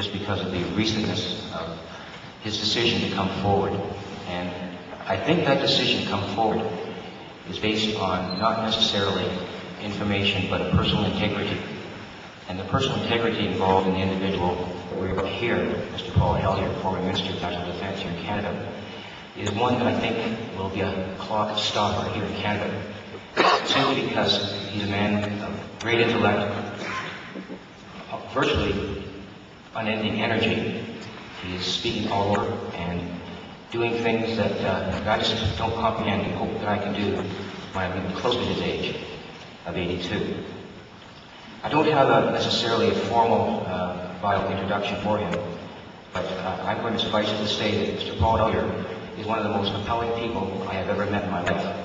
just because of the recentness of his decision to come forward. And I think that decision to come forward is based on not necessarily information, but a personal integrity. And the personal integrity involved in the individual we're here, Mr. Paul Hellyer, former Minister of National Defence here in Canada, is one that I think will be a clock stopper here in Canada. Simply because he's a man of great intellect, virtually unending energy. He is speaking all over and doing things that I just don't comprehend and hope that I can do when I'm close to his age of 82. I don't have necessarily a formal bio introduction for him, but I'm going to suffice it to say that Mr. Paul Hellyer is one of the most compelling people I have ever met in my life.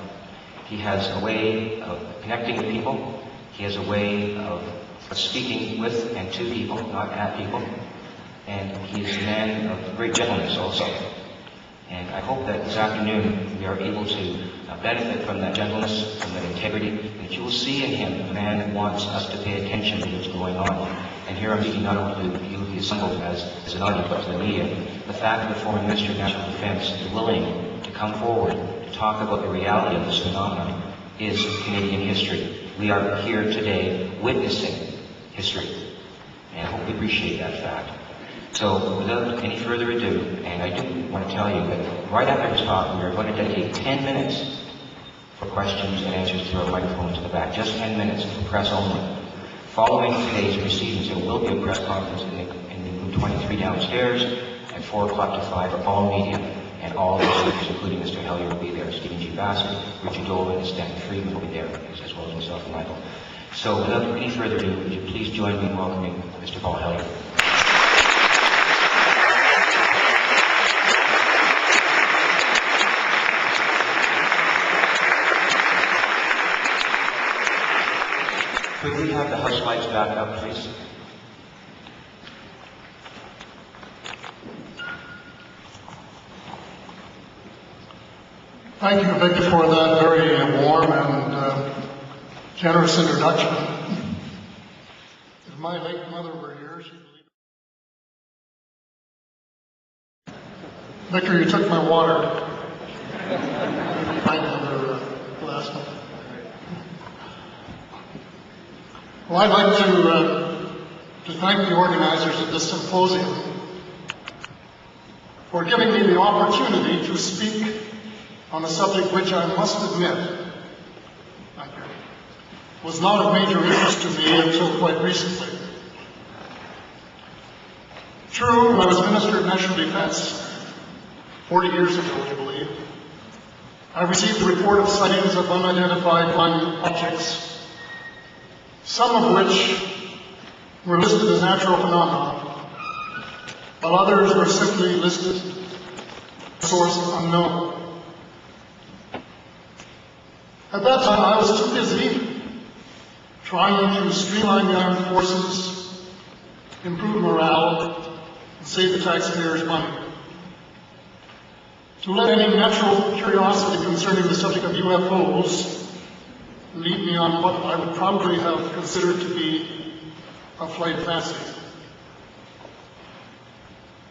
He has a way of connecting with people. He has a way of speaking with and to people, not at people. And he is a man of great gentleness also. And I hope that this afternoon we are able to benefit from that gentleness, from that integrity, and that you will see in him a man that wants us to pay attention to what's going on. And here I'm speaking not only to you, the assembled as an audience, but to the media. The fact that the former Minister of National Defence is willing to come forward to talk about the reality of this phenomenon is Canadian history. We are here today witnessing history, and I hope you appreciate that fact. So without any further ado, and I do want to tell you that right after his talk, we are going to dedicate 10 minutes for questions and answers through our microphones in the back. Just 10 minutes for press only. Following today's proceedings, there will be a press conference in room 23 downstairs at 4 o'clock to 5 for all media, and all the speakers, including Mr. Hellyer, will be there. Stephen G. Bassett, Richard Dolan, and Stan Friedman will be there, as well as myself and Michael. So without any further ado, would you please join me in welcoming Mr. Paul Hellyer. Could we have the house lights back up, please? Thank you, Victor, for that very warm and generous introduction. If my late mother were here, she'd believe it. Victor, you took my water. Find another glass. Well, I'd like to thank the organizers of this symposium for giving me the opportunity to speak on a subject which I must admit was not of major interest to me until quite recently. True, when I was Minister of National Defence 40 years ago, I believe, I received a report of sightings of unidentified flying objects, some of which were listed as natural phenomena, while others were simply listed source unknown. At that time, I was too busy trying to streamline the armed forces, improve morale, and save the taxpayers' money, to let any natural curiosity concerning the subject of UFOs lead me on what I would probably have considered to be a flight fancy.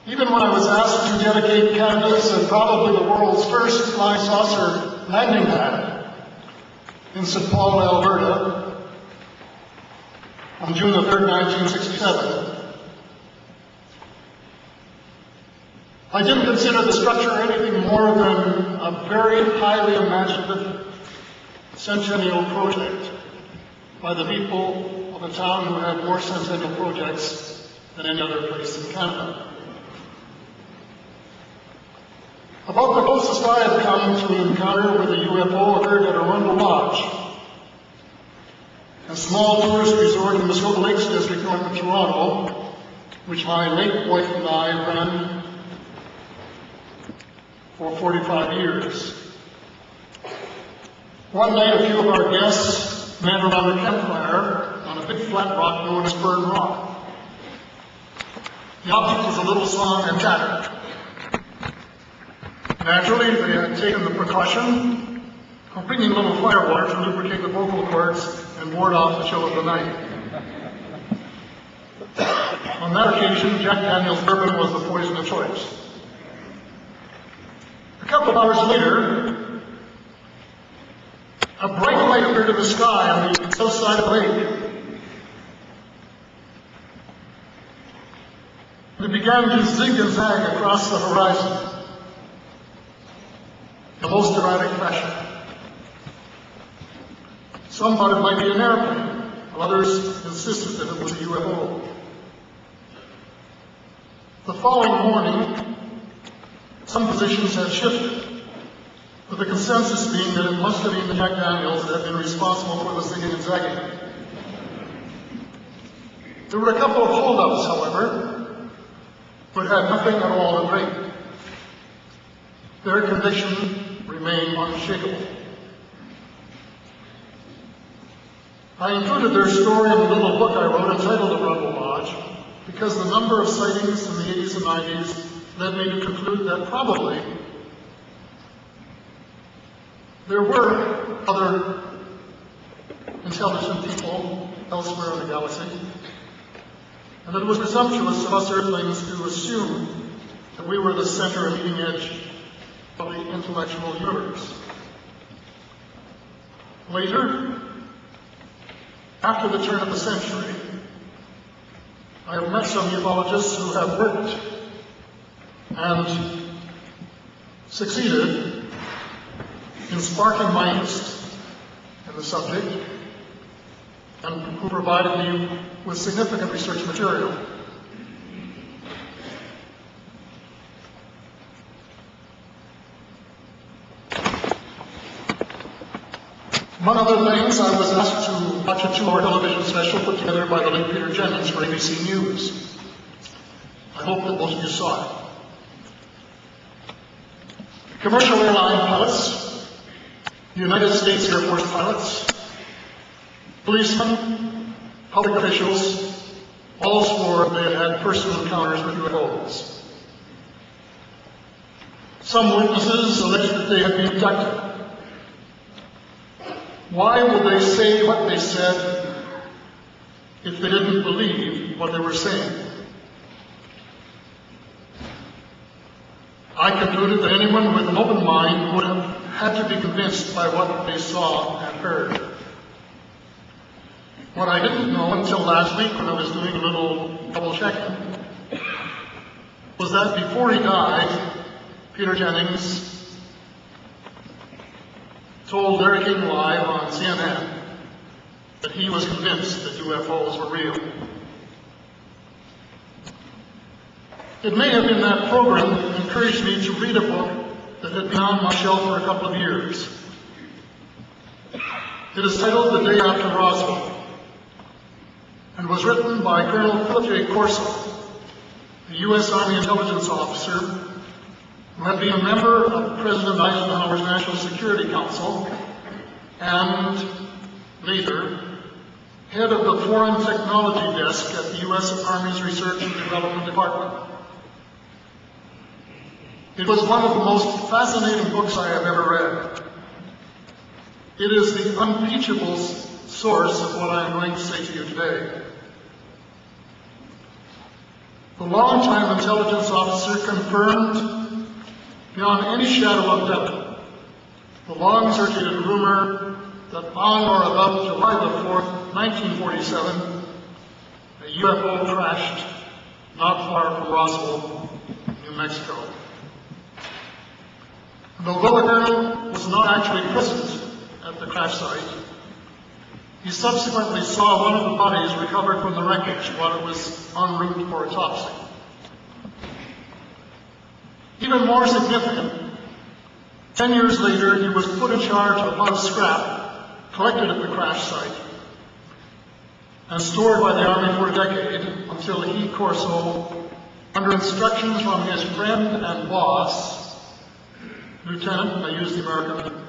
Even when I was asked to dedicate Canada's and probably the world's first flying saucer landing pad in St. Paul, Alberta, on June the 3rd, 1967, I didn't consider the structure anything more than a very highly imaginative centennial project by the people of a town who had more centennial projects than any other place in Canada. About the closest I had come to an encounter with a UFO occurred at Arundel Lodge, a small tourist resort in the Muskoka Lakes district north of Toronto, which my late wife and I ran for 45 years. One night, a few of our guests met around a campfire on a big flat rock known as Burn Rock. The object was a little sawn and tattered. Naturally, they had taken the precaution of bringing a little firewater to lubricate the vocal cords and ward off the chill of the night. On that occasion, Jack Daniels bourbon was the poison of choice. A couple of hours later, a bright light appeared in the sky on the south side of the lake. It began to zig and zag across the horizon in the most erratic fashion. Some thought it might be an airplane, while others insisted that it was a UFO. The following morning, some positions had shifted, with the consensus being that it must have been Jack Daniels that had been responsible for the zigging and zagging. There were a couple of holdups, however, but had nothing at all to drink. Their conviction remained unshakable. I included their story in a little book I wrote entitled The Rebel Lodge because the number of sightings in the 80s and 90s led me to conclude that probably there were other intelligent people elsewhere in the galaxy, and that it was presumptuous of us Earthlings to assume that we were the center and leading edge of the intellectual universe. Later, after the turn of the century, I have met some ufologists who have worked and succeeded in sparking my interest in the subject and who provided me with significant research material. Among other things, I was asked to watch a 2-hour television special put together by the late Peter Jennings for ABC News. I hope that most of you saw it. Commercial airline pilots, United States Air Force pilots, policemen, public officials, all swore they had had personal encounters with UFOs. Some witnesses alleged that they had been abducted. Why would they say what they said if they didn't believe what they were saying? I concluded that anyone with an open mind would have had to be convinced by what they saw and heard. What I didn't know until last week when I was doing a little double checking was that before he died, Peter Jennings told Larry King Live on CNN that he was convinced that UFOs were real. It may have been that program that encouraged me to read a book that had been on my shelf for a couple of years. It is titled The Day After Roswell and was written by Colonel Philip J. Corso, a U.S. Army intelligence officer who had been a member of President Eisenhower's National Security Council and, later, head of the Foreign Technology Desk at the U.S. Army's Research and Development Department. It was one of the most fascinating books I have ever read. It is the unimpeachable source of what I am going to say to you today. The longtime intelligence officer confirmed beyond any shadow of doubt the long-circulated rumor that on or about July the 4th, 1947, a UFO crashed not far from Roswell, New Mexico. And although the colonel was not actually present at the crash site, he subsequently saw one of the bodies recovered from the wreckage while it was en route for autopsy. Even more significant, 10 years later, he was put in charge of a lot of scrap collected at the crash site and stored by the Army for a decade until he, Corso, under instructions from his friend and boss, Lieutenant, I use the American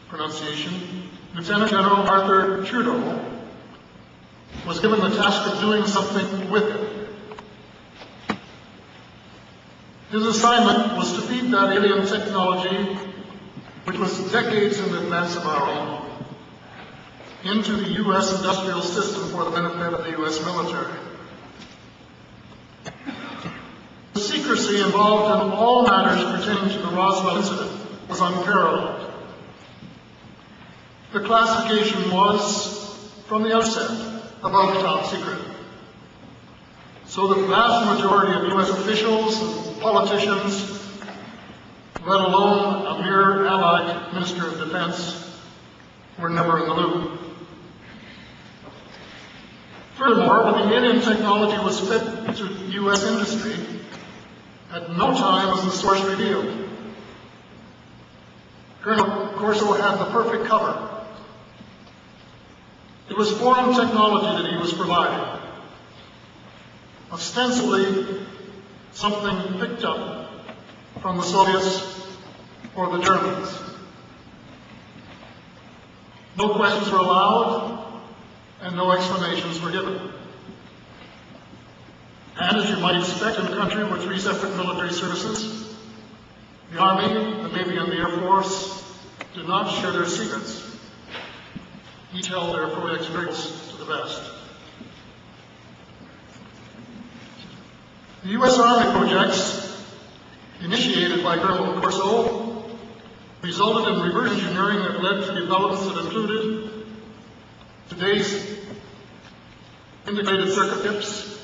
pronunciation, Lieutenant General Arthur Trudeau, was given the task of doing something with it. His assignment was to feed that alien technology, which was decades in advance of our own, into the U.S. industrial system for the benefit of the U.S. military. secrecy involved in all matters pertaining to the Roswell incident was unparalleled. The classification was, from the outset, above top secret. So the vast majority of U.S. officials and politicians, let alone a mere allied Minister of Defense, were never in the loop. Furthermore, when the alien technology was fed into U.S. industry, at no time was the source revealed. Colonel Corso had the perfect cover. It was foreign technology that he was providing. Ostensibly, something picked up from the Soviets or the Germans. No questions were allowed, and no explanations were given. And as you might expect in a country with three separate military services, the Army, the Navy, and the Air Force did not share their secrets. Each held their projects very close to the vest. The U.S. Army projects, initiated by Colonel Corso, resulted in reverse engineering that led to developments that included today's integrated circuit chips,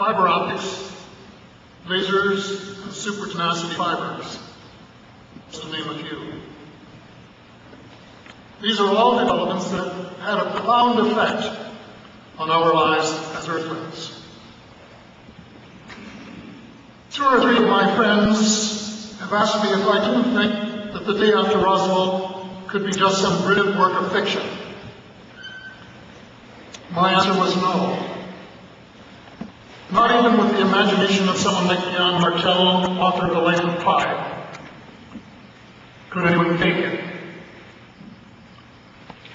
fiber optics, lasers, and super tenacity fibers, just to name a few. These are all developments that had a profound effect on our lives as Earthlings. Two or three of my friends have asked me if I didn't think that the day after Roswell could be just some brilliant work of fiction. My answer was no. Not even with the imagination of someone like Jan Martel, author of The Life of Pi, could anyone take it.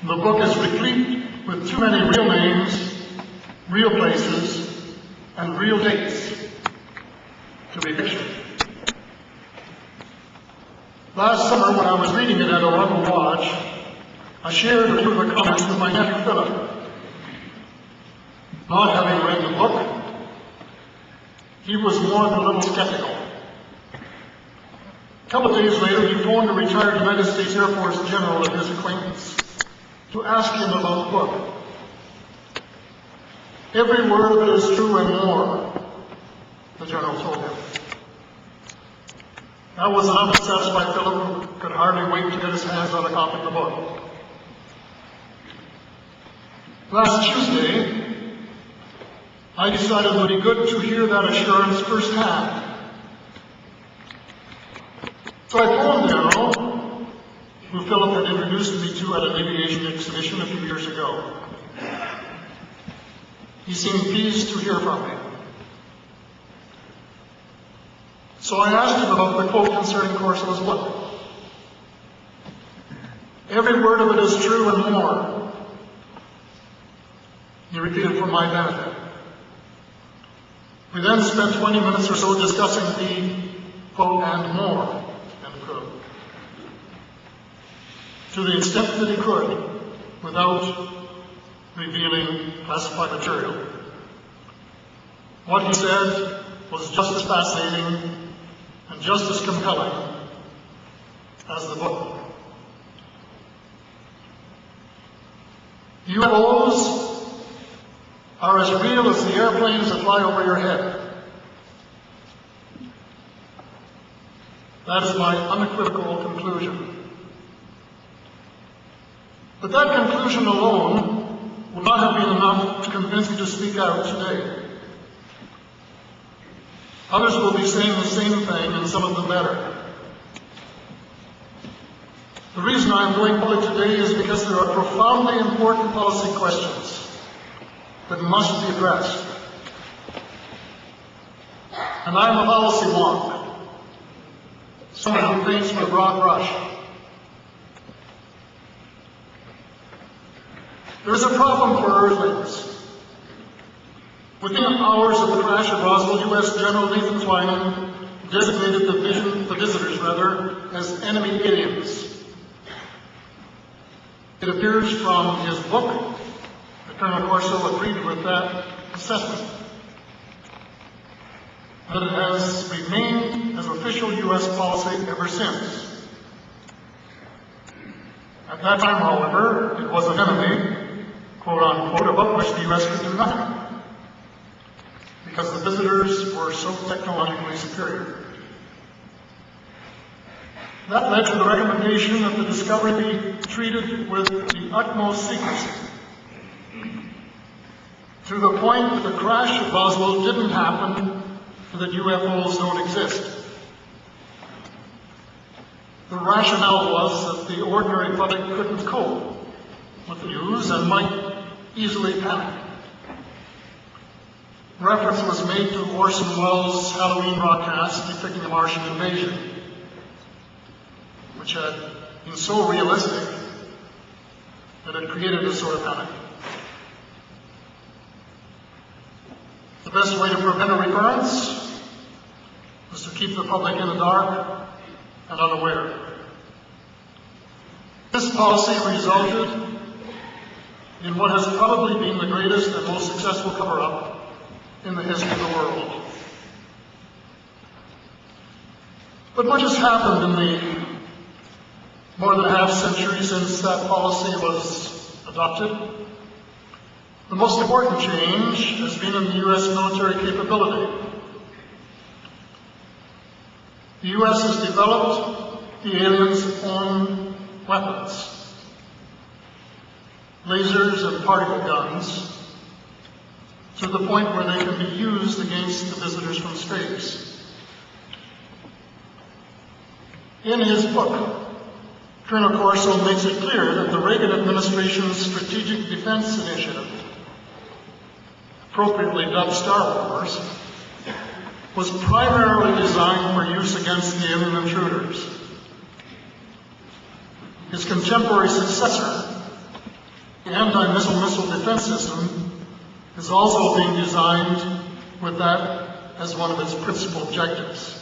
The book is replete with too many real names, real places, and real dates to be fiction. Last summer, when I was reading it at Oronto Lodge, I shared a few of the comments with my nephew Philip. Not having read the book, he was more than a little skeptical. A couple of days later, he phoned a retired United States Air Force general of his acquaintance to ask him about the book. Every word of it is true and more, the general told him. That was enough to satisfy Philip, who could hardly wait to get his hands on a copy of the book. Last Tuesday, I decided it would be good to hear that assurance firsthand. So I phoned the general, who Philip had introduced me to at an aviation exhibition a few years ago. He seemed pleased to hear from me. So I asked him about the quote concerning Corso's book. Every word of it is true and more. He repeated for my benefit. We then spent 20 minutes or so discussing the quote and more, end quote, to the extent that he could without revealing classified material. What he said was just as fascinating and just as compelling as the book. UFOs are as real as the airplanes that fly over your head. That is my unequivocal conclusion. But that conclusion alone would not have been enough to convince me to speak out today. Others will be saying the same thing, and some of them better. The reason I'm going public today is because there are profoundly important policy questions that must be addressed. And I'm a policy wonk, someone who thinks with a broad brush. There's a problem for Earthlings. Within hours of the crash at Roswell, U.S. General Nathan Twining designated the visitors as enemy aliens. It appears from his book that Colonel Corso agreed with that assessment. that it has remained as official U.S. policy ever since. At that time, however, it was an enemy, quote unquote, about which the U.S. could do nothing, because the visitors were so technologically superior. That led to the recommendation that the discovery be treated with the utmost secrecy, to the point that the crash at Roswell didn't happen and that UFOs don't exist. The rationale was that the ordinary public couldn't cope with the news and might easily panic. Reference was made to Orson Welles' Halloween broadcast depicting the Martian invasion, which had been so realistic that it created a sort of panic. The best way to prevent a recurrence was to keep the public in the dark and unaware. This policy resulted in what has probably been the greatest and most successful cover-up in the history of the world. But much has happened in the more than a half century since that policy was adopted. The most important change has been in the U.S. military capability. The U.S. has developed the aliens' own weapons, lasers and particle guns, to the point where they can be used against the visitors from space. In his book, Colonel Corso makes it clear that the Reagan administration's Strategic Defense Initiative, appropriately dubbed Star Wars, was primarily designed for use against the alien intruders. His contemporary successor, the anti-missile missile defense system, is also being designed with that as one of its principal objectives.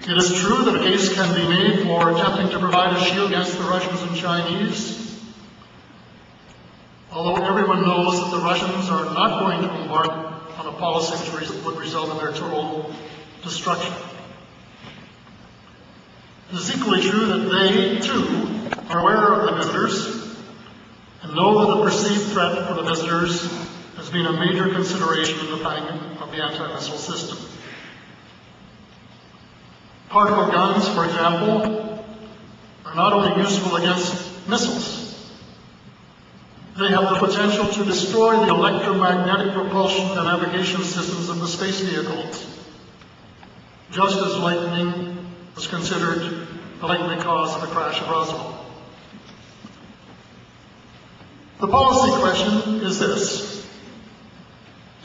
It is true that a case can be made for attempting to provide a shield against the Russians and Chinese, although everyone knows that the Russians are not going to embark on a policy which would result in their total destruction. It is equally true that they, too, are aware of the visitors and know that the perceived threat for the visitors has been a major consideration in the planning of the anti-missile system. Particle guns, for example, are not only useful against missiles, they have the potential to destroy the electromagnetic propulsion and navigation systems of the space vehicles, just as lightning was considered the likely cause of the crash of Roswell. The policy question is this: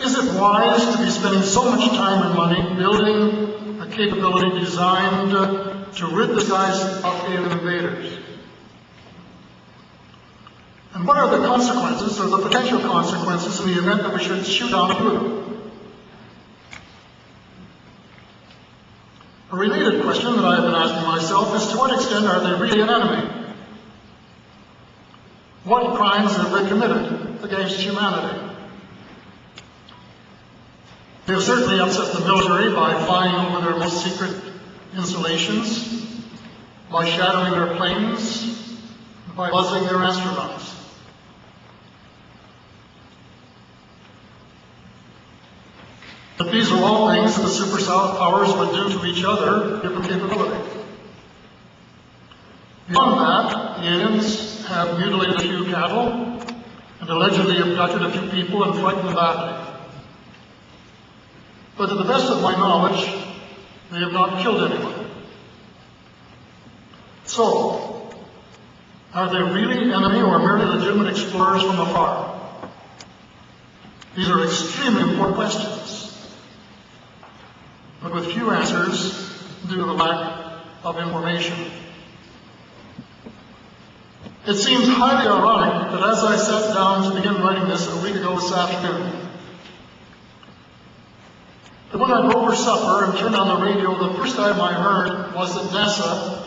is it wise to be spending so much time and money building a capability designed to rid the skies of alien invaders? And what are the consequences, or the potential consequences, in the event that we should shoot down through them? A related question that I have been asking myself is, to what extent are they really an enemy? What crimes have they committed against humanity? They have certainly upset the military by flying over their most secret installations, by shattering their planes, by buzzing their astronauts. But these are all things that the superpowers would do to each other, given capability. Beyond that, the aliens have mutilated a few cattle and allegedly abducted a few people and frightened them badly. But to the best of my knowledge, they have not killed anyone. So, are they really enemy or merely legitimate explorers from afar? These are extremely important questions, but with few answers due to the lack of information. It seems highly ironic that as I sat down to begin writing this a week ago this afternoon, that when I broke for supper and turned on the radio, the first time I heard was that NASA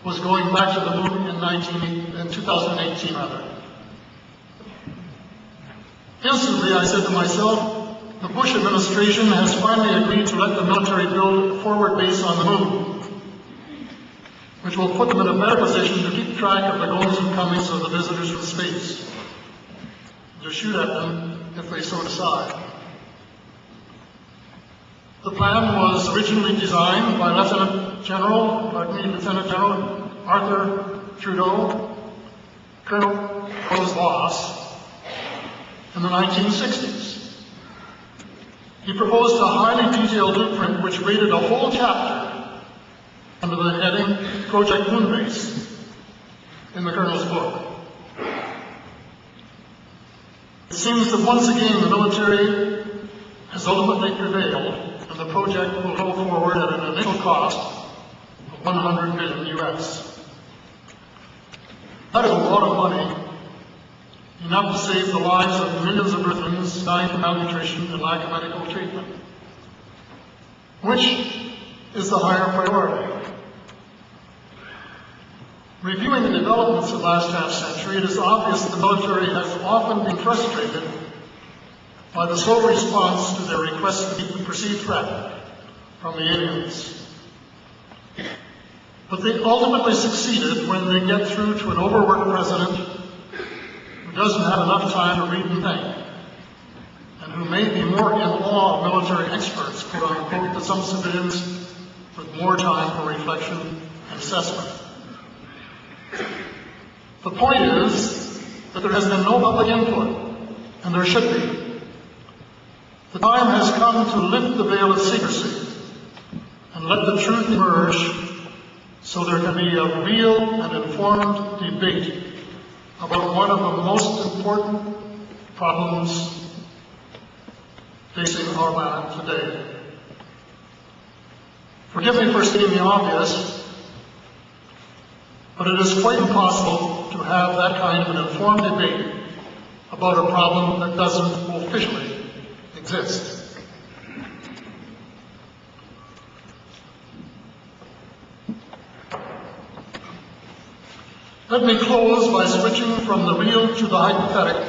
was going back to the moon in 2018 rather. Instantly I said to myself, the Bush administration has finally agreed to let the military build a forward base on the moon, which will put them in a better position to keep track of the goings and comings of the visitors from space, to shoot at them if they so decide. The plan was originally designed by Lieutenant General Arthur Trudeau, Colonel Rose Voss, in the 1960s. He proposed a highly detailed blueprint which rated a whole chapter under the heading Project Moonbase in the Colonel's book. It seems that once again the military has ultimately prevailed, and the project will go forward at an initial cost of $100 million US. That is a lot of money, enough to save the lives of millions of Earthlings dying from malnutrition and lack of medical treatment. Which is the higher priority? Reviewing the developments of the last half-century, it is obvious that the military has often been frustrated by the slow response to their request to meet the perceived threat from the aliens. But they ultimately succeeded when they get through to an overworked president who doesn't have enough time to read and think, and who may be more in awe of military experts, quote unquote, than some civilians with more time for reflection and assessment. The point is that there has been no public input, and there should be. The time has come to lift the veil of secrecy and let the truth emerge so there can be a real and informed debate about one of the most important problems facing our planet today. Forgive me for stating the obvious, but it is quite impossible to have that kind of an informed debate about a problem that doesn't officially exist. Let me close by switching from the real to the hypothetical.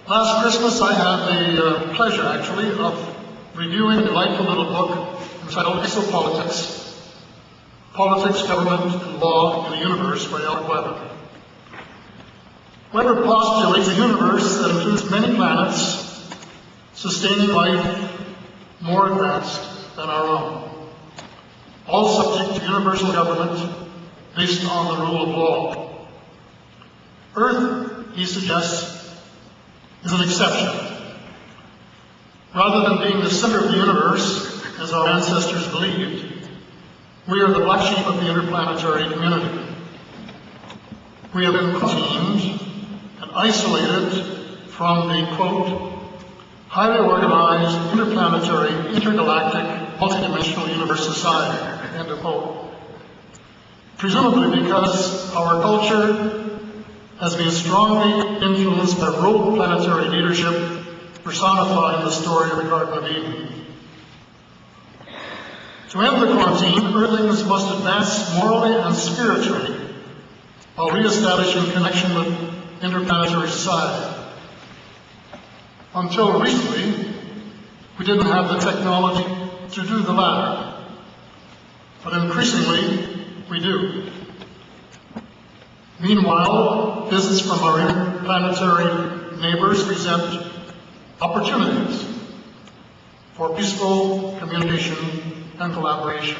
Last Christmas I had the pleasure, actually, of reviewing a delightful little book entitled Exopolitics: Politics, Government, and Law in the Universe by Albert Weber. Weber postulates a universe that includes many planets sustaining life more advanced than our own, all subject to universal government based on the rule of law. Earth, he suggests, is an exception. Rather than being the center of the universe, as our ancestors believed, we are the black sheep of the interplanetary community. We have been quarantined and isolated from the, quote, highly organized, interplanetary, intergalactic, multidimensional universe society, end of quote. Presumably because our culture has been strongly influenced by rogue planetary leadership personified in the story of the Garden of Eden. To end the quarantine, Earthlings must advance morally and spiritually while re-establishing connection with interplanetary society. Until recently, we didn't have the technology to do the latter, but increasingly, we do. Meanwhile, visits from our interplanetary neighbors present opportunities for peaceful communication and collaboration.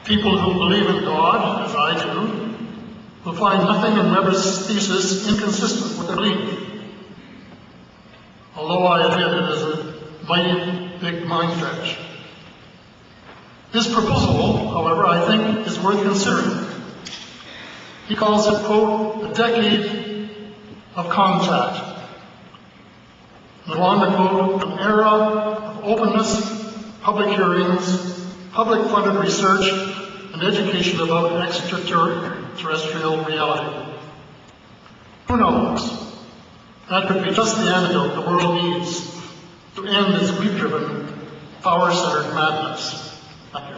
People who believe in God, as I do, will find nothing in Weber's thesis inconsistent with their belief. Although I admit it is a mighty big mind stretch. His proposal, however, I think is worth considering. He calls it, quote, a decade of contact. And along the quote, an era of openness, public hearings, public-funded research, and education about extraterrestrial reality. Who knows? That could be just the antidote the world needs to end its greed-driven, power-centered madness. Thank you.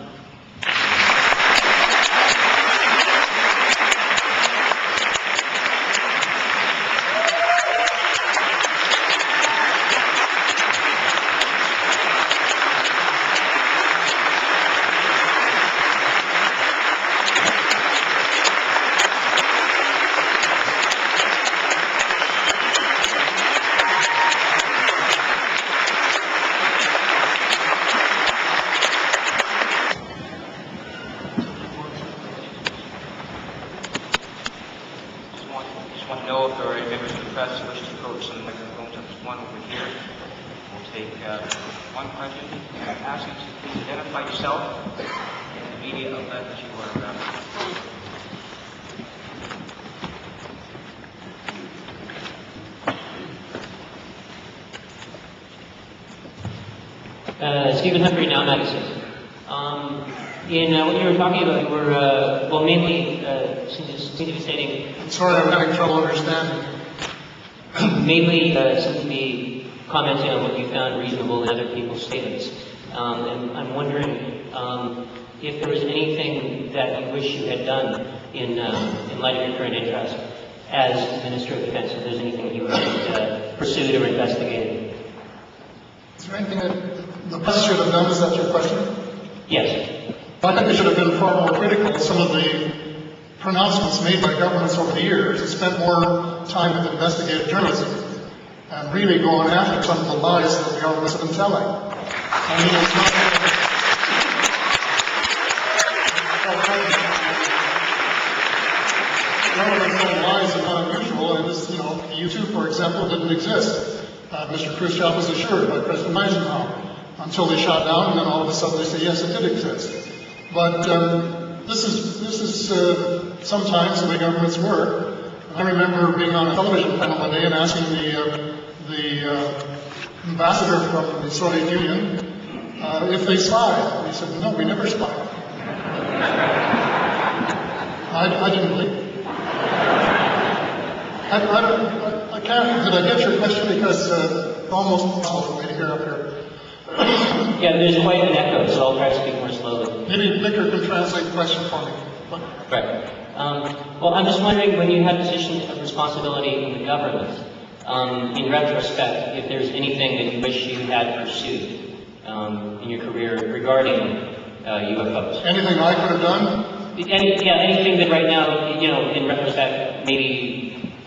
just want to know if there are any members of the press who wish to approach some microphones. There's one over here. We'll take one question. I ask you to please identify yourself and the media outlet that you are Stephen Humphrey, Now Magazine. In what you were talking about, you were, well, mainly, seem to be stating... Sorry, I'm having trouble understanding. Mainly seem to be commenting on what you found reasonable in other people's statements. And I'm wondering if there was anything that you wish you had done in light of your current interest as Minister of Defense, if there's anything you had pursued or investigated. Is there anything that the press should have done? Is that your question? Yes. I think they should have been far more critical of some of the pronouncements made by governments over the years and spent more time with investigative journalism and really going after some of the lies that the governments have been telling. I mean, it's not... Government telling lies are not unusual. It was, U2, for example, didn't exist. Mr. Khrushchev was assured by President Eisenhower until they shot down, and then all of a sudden they say, yes, it did exist. But this is sometimes the way governments work. I remember being on a television panel one day and asking the ambassador from the Soviet Union if they spied. He said, no, we never spied. I didn't believe. I can't. Did I get your question? Because it's almost impossible for me to hear up here. Yeah, there's quite an echo, so I'll try to speak more slowly. Maybe Victor can translate the question for me. Right. Well, I'm just wondering, when you had a position of responsibility in the government, in retrospect, if there's anything that you wish you had pursued in your career regarding UFOs. Anything I could have done? Anything that right now, in retrospect, maybe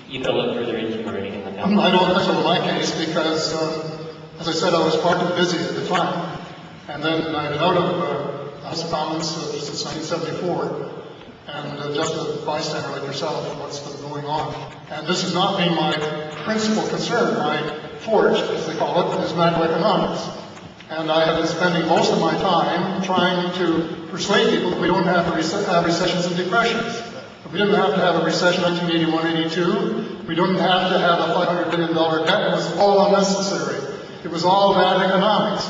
you could look further into or anything like that. I don't think so in my case because, as I said, I was far too busy at the time. And then I've been out of House of Commons since 1974. And just a bystander like yourself, what's been going on. And this has not been my principal concern. My forte, as they call it, is macroeconomics. And I have been spending most of my time trying to persuade people that we don't have to have recessions and depressions. We didn't have to have a recession in 1981-82. We didn't have to have a $500 billion debt. It was all unnecessary. It was all bad economics.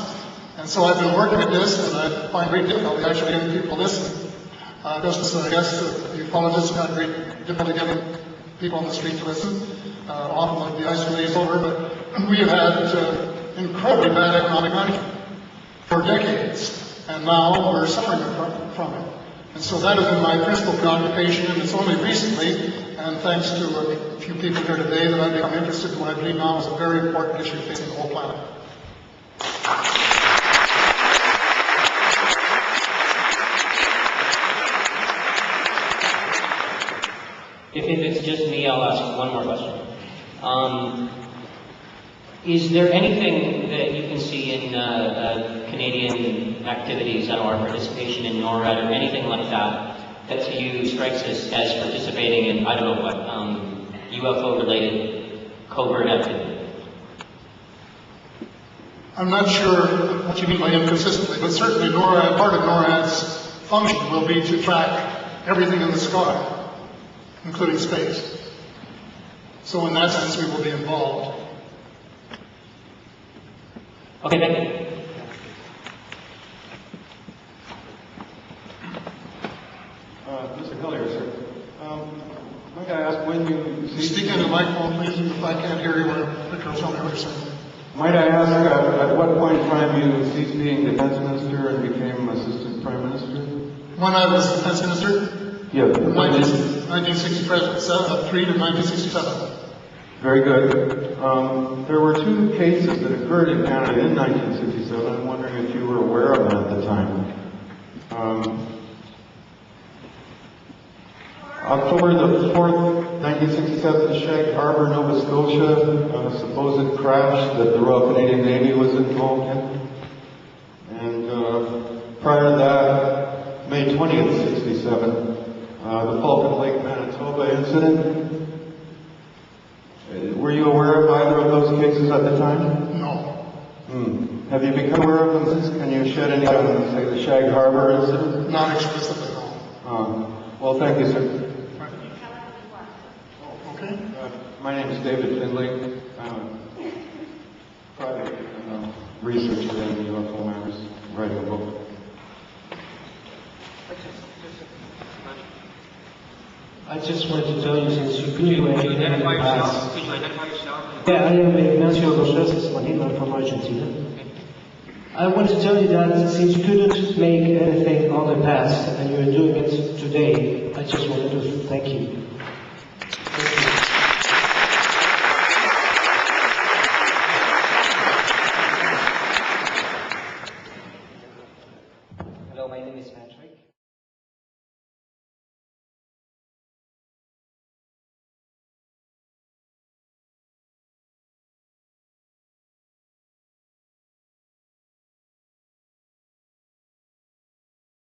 And so I've been working at this, and I find great difficulty actually getting people to listen. Just as I guess the ecologists have had great difficulty getting people on the street to listen. Often like the ice glaze over, but we have had incredibly bad economic management for decades, and now we're suffering from it. And so that has been my principal preoccupation, and it's only recently, and thanks to a few people here today, that I've become interested in what I believe now is a very important issue facing the whole planet. If it's just me, I'll ask one more question. Is there anything that you can see in Canadian activities or participation in NORAD or anything like that that to you strikes us as participating in, I don't know what, UFO-related covert activity? I'm not sure what you mean by inconsistently, but certainly NORAD, part of NORAD's function will be to track everything in the sky, including space. So in that sense, we will be involved. Okay, thank you. Mr. Hellyer, sir. Might I ask when you Speak into the microphone, please, if I can't hear you or Victor will tell me what you're saying. Might I ask at what point in time you ceased being defense minister and became assistant prime minister? When I was defense minister? Yeah. From 1963 to 1967. Very good. There were two cases that occurred in Canada in 1967. I'm wondering if you were aware of them at the time. October the 4th, 1967, Shag Harbor, Nova Scotia, a supposed crash that the Royal Canadian Navy was involved in. And prior to that, May 20th, 67, the Falcon Lake, Manitoba incident. Have you become aware of them since? Can you shed any light on, say, the Shag Harbor incident? Not explicitly, no. Well, thank you, sir. Okay. My name is David Finley. I'm a private researcher in UFO matters, writing a book. I just wanted to tell you, since you couldn't do anything in the past. Could you identify yourself? Yeah, I am Ignacio Gosses Martin, I'm from Argentina. I want to tell you that since you couldn't make anything of the past and you're doing it today, I just wanted to thank you.